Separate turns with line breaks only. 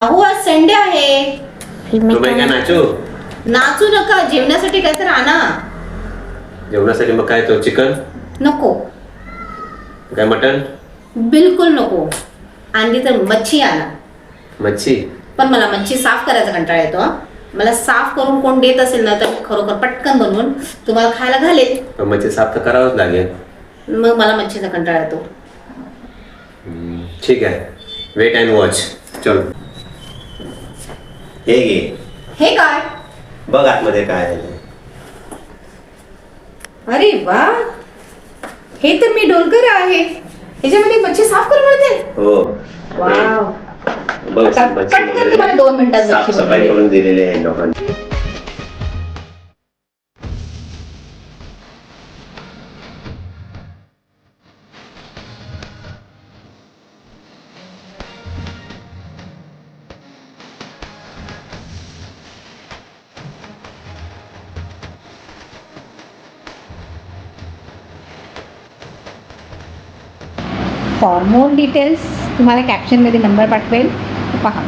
अहो आज संडे आहे.
तुम्ही काय नाचू?
नाचू नका, जेवणासाठी काय तर आणा.
जेवणासाठी मग काय तो चिकन
नको,
काय मटन?
बिलकुल नको. आणली तर मच्छी आणा.
मच्छी?
पण मला मच्छी साफ करायचा कंटाळा येतो हा. मला साफ करून कोण देत असेल ना तर खरोखर पटकन बनवून तुम्हाला खायला घालेल.
पण मच्छी साफ तर करावंच लागेल.
मग मला मच्छीचा कंटाळा येतो.
ठीक आहे, वेट अँड वॉच. चल हे घे,
हे काय?
बघ आतमध्ये काय आहे ते.
अरे वा, हे तर मी डोलकर आहे. ह्याच्यामध्ये मच्छी साफ करून मिळते.
हो,
वाव.
बघ
आता पटकन तुम्हाला 2 मिनिटात मच्छी
साफसफाई
बनवून
करून दिलेली आहे लोकांनी.
फॉर मोर डिटेल्स तुम्हाला कॅप्शनमध्ये नंबर पाठवेल, पहा.